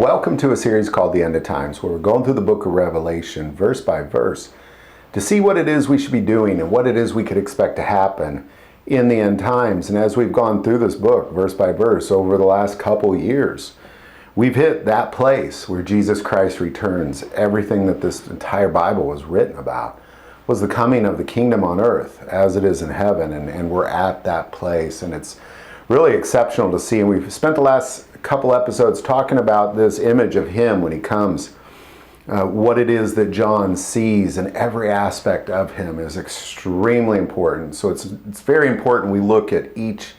Welcome to a series called The End of Times, where we're going through the book of Revelation, verse by verse, to see what it is we should be doing and what it is we could expect to happen in the end times. And as we've gone through this book, verse by verse, over the last couple years, we've hit that place where Jesus Christ returns. Everything that this entire Bible was written about was the coming of the kingdom on earth as it is in heaven, and we're at that place, and it's really exceptional to see. And we've spent the last couple episodes talking about this image of him when he comes. What it is that John sees, and every aspect of him is extremely important. So it's very important we look at each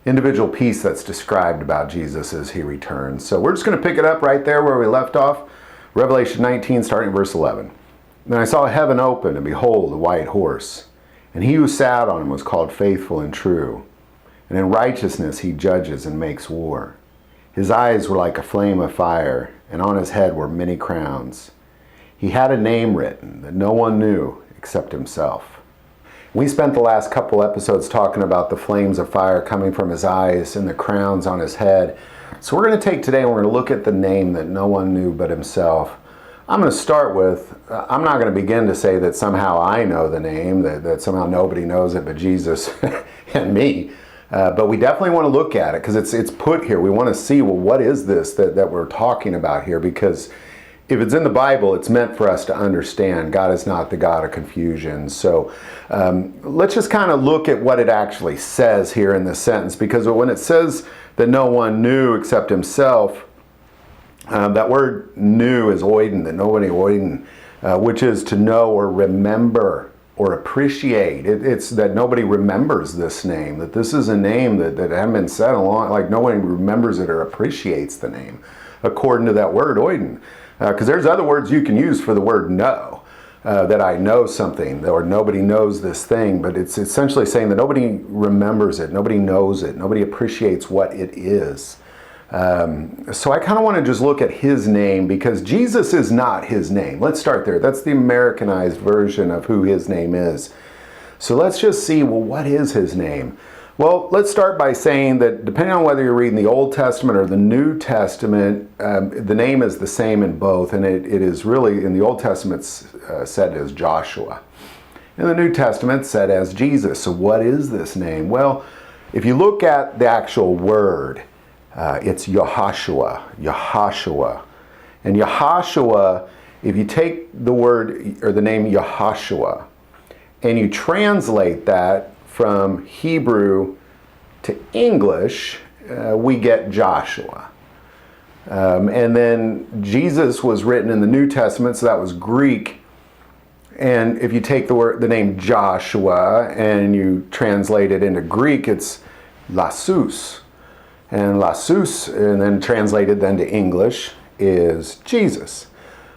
individual piece that's described about Jesus as he returns. So we're just going to pick it up right there where we left off. Revelation 19, starting at verse 11. Then I saw heaven open, and behold, a white horse. And he who sat on him was called Faithful and True. And in righteousness he judges and makes war. His eyes were like a flame of fire, and on his head were many crowns. He had a name written that no one knew except himself. We spent the last couple episodes talking about the flames of fire coming from his eyes and the crowns on his head. So we're going to take today and we're going to look at the name that no one knew but himself. I'm going to start with, I'm not going to begin to say that somehow I know the name, that somehow nobody knows it but Jesus and me. But we definitely want to look at it because it's put here. We want to see, well, what is this that we're talking about here? Because if it's in the Bible, it's meant for us to understand. God is not the God of confusion. So let's just kind of look at what it actually says here in this sentence. Because when it says that no one knew except himself, that word knew is oiden, that nobody oiden, which is to know or remember or appreciate. It's that nobody remembers this name, that this is a name that hadn't been said a long, like no one remembers it or appreciates the name, according to that word, oiden. Because there's other words you can use for the word know, that I know something, or nobody knows this thing, but it's essentially saying that nobody remembers it, nobody knows it, nobody appreciates what it is. So I kind of want to just look at his name, because Jesus is not his name. Let's start there. That's the Americanized version of who his name is. So let's just see, well, what is his name? Well, let's start by saying that depending on whether you're reading the Old Testament or the New Testament, the name is the same in both, and it is really, in the Old Testament, said as Joshua. In the New Testament, said as Jesus. So what is this name? Well, if you look at the actual word, it's Yahashua. And Yahashua, if you take the word or the name Yahashua and you translate that from Hebrew to English, we get Joshua. And then Jesus was written in the New Testament, so that was Greek. And if you take the name Joshua and you translate it into Greek, it's Lassus. And Lassus, and then translated then to English, is Jesus.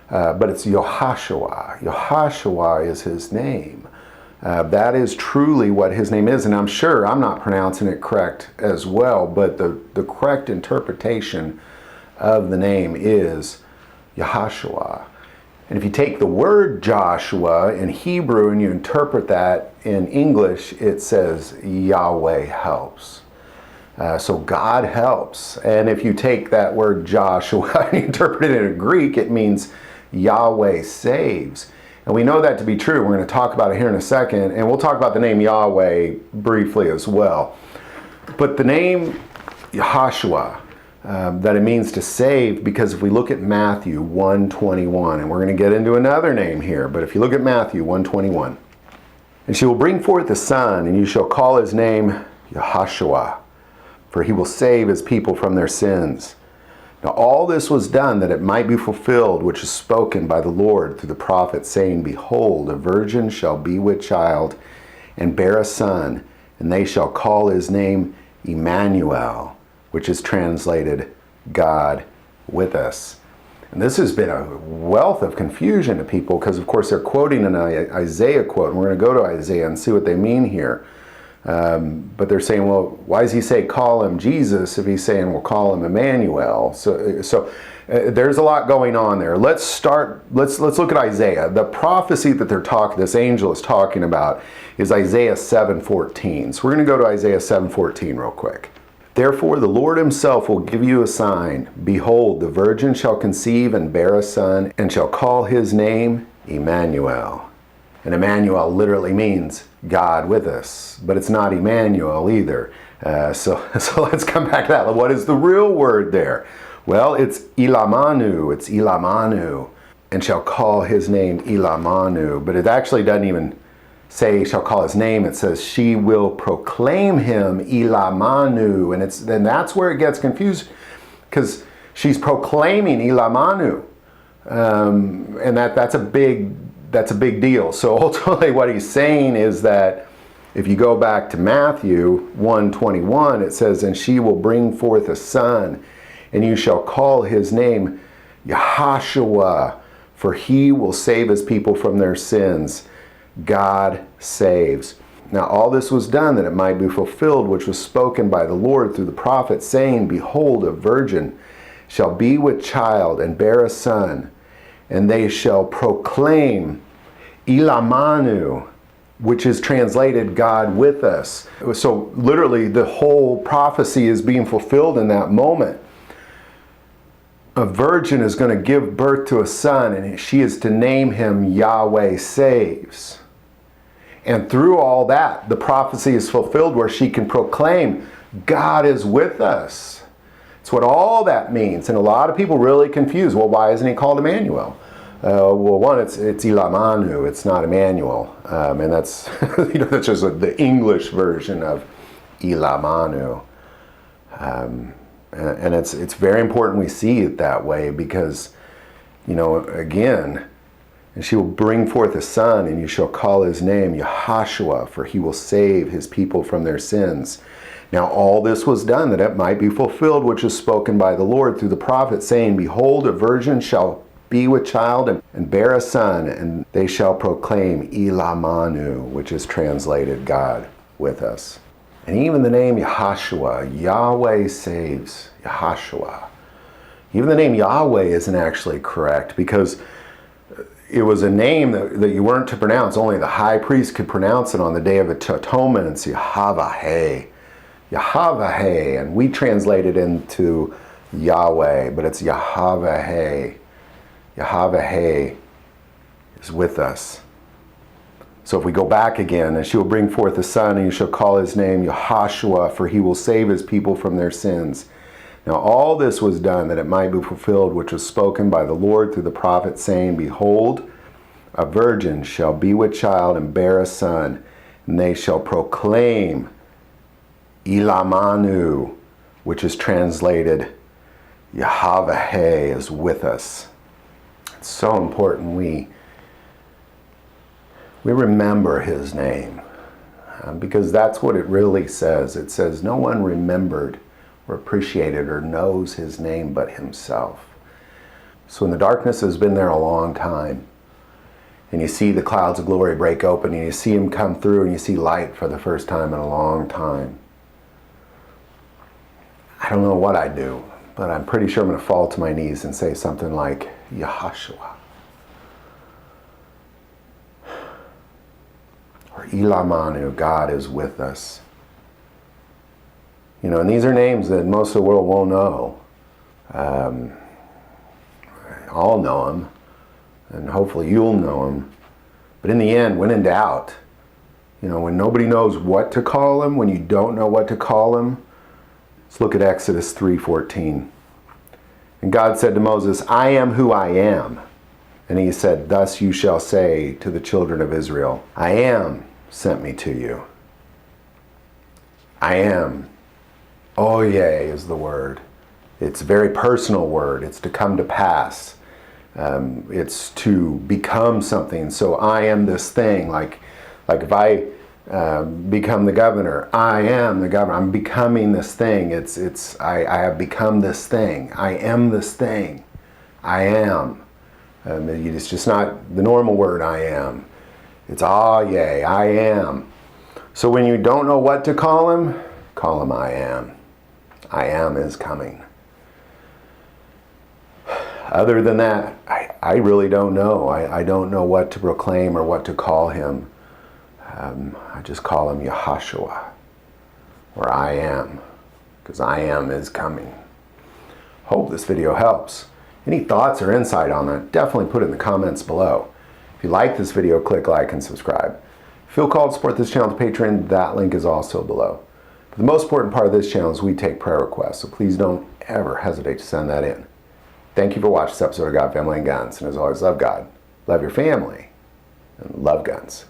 But it's Yahashua. Yahashua is his name. That is truly what his name is. And I'm sure I'm not pronouncing it correct as well, but the correct interpretation of the name is Yahashua. And if you take the word Joshua in Hebrew and you interpret that in English, it says Yahweh helps. So God helps. And if you take that word Joshua and interpret it in Greek, it means Yahweh saves. And we know that to be true. We're going to talk about it here in a second. And we'll talk about the name Yahweh briefly as well. But the name Yahashua, that it means to save, because if we look at Matthew 1:21, and we're going to get into another name here, but if you look at Matthew 1:21, and she will bring forth a son, and you shall call his name Yahashua, for he will save his people from their sins. Now all this was done that it might be fulfilled, which is spoken by the Lord through the prophet, saying, Behold, a virgin shall be with child, and bear a son, and they shall call his name Emmanuel, which is translated, God with us. And this has been a wealth of confusion to people, because of course they're quoting an Isaiah quote, and we're going to go to Isaiah and see what they mean here. But they're saying, well, why does he say call him Jesus if he's saying we'll call him Emmanuel? So there's a lot going on there. Let's look at Isaiah. The prophecy that this angel is talking about is Isaiah 7:14. So we're going to go to Isaiah 7:14 real quick. Therefore the Lord himself will give you a sign. Behold, the virgin shall conceive and bear a son, and shall call his name Emmanuel. And Emmanuel literally means God with us, but it's not Emmanuel either. So let's come back to that. What is the real word there? Well, it's Ilamanu. It's Ilamanu. And shall call his name Ilamanu. But it actually doesn't even say shall call his name. It says she will proclaim him Ilamanu. And then that's where it gets confused, because she's proclaiming Ilamanu. And that's a big deal. So ultimately what he's saying is that if you go back to Matthew 1:21, it says, and she will bring forth a son, and you shall call his name Yahashua, for he will save his people from their sins. God saves. Now all this was done that it might be fulfilled, which was spoken by the Lord through the prophet, saying, behold, a virgin shall be with child and bear a son, and they shall proclaim Ilamanu, which is translated God with us. So literally the whole prophecy is being fulfilled in that moment. A virgin is going to give birth to a son, and she is to name him Yahweh Saves. And through all that, the prophecy is fulfilled where she can proclaim God is with us. It's what all that means. And a lot of people really confuse, well, why isn't he called Emmanuel? Well, one, it's Ilamanu, it's not Emmanuel. And that's, that's just the English version of Ilamanu. And it's very important we see it that way, because, again, and she will bring forth a son, and you shall call his name Yahashua, for he will save his people from their sins. Now all this was done that it might be fulfilled, which is spoken by the Lord through the prophet, saying, behold, a virgin shall be with child and bear a son, and they shall proclaim Ilamanu, which is translated God with us. And even the name Yahashua, Yahweh saves, Yahashua. Even the name Yahweh isn't actually correct, because it was a name that you weren't to pronounce. Only the high priest could pronounce it on the Day of Atonement. It's Yahweh, Yahweh, and we translate it into Yahweh, but it's Yahweh. Yahweh is with us. So if we go back again, and she will bring forth a son, and you shall call his name Yahashua, for he will save his people from their sins. Now all this was done that it might be fulfilled, which was spoken by the Lord through the prophet, saying, behold, a virgin shall be with child and bear a son, and they shall proclaim Ilamanu, which is translated Yahweh is with us. It's so important we remember his name, because that's what it really says. It says no one remembered or appreciated or knows his name but himself. So when the darkness has been there a long time, and you see the clouds of glory break open, and you see him come through, and you see light for the first time in a long time, I don't know what I'd do, but I'm pretty sure I'm going to fall to my knees and say something like, Yahashua, or Ilamanu, God is with us. And these are names that most of the world won't know. I'll know them, and hopefully you'll know them. But in the end, when in doubt, when nobody knows what to call him, when you don't know what to call him, let's look at Exodus 3:14. And God said to Moses, I am who I am. And he said, thus you shall say to the children of Israel, I am sent me to you. I am. Oyeh is the word. It's a very personal word. It's to come to pass. It's to become something. So I am this thing. Like if I become the governor, I am the governor. I'm becoming this thing. I have become this thing. I am this thing. I am. It's just not the normal word I am. It's Oyeh, I am. So when you don't know what to call him I am. I am is coming. Other than that, I really don't know. I don't know what to proclaim or what to call him. I just call him Yahashua, or I am. because I Am is coming. Hope this video helps. Any thoughts or insight on that, definitely put it in the comments below. If you like this video, click like and subscribe. Feel called to support this channel to Patreon, that link is also below. But the most important part of this channel is we take prayer requests, so please don't ever hesitate to send that in. Thank you for watching this episode of God, Family, and Guns. And as always, love God, love your family, and love guns.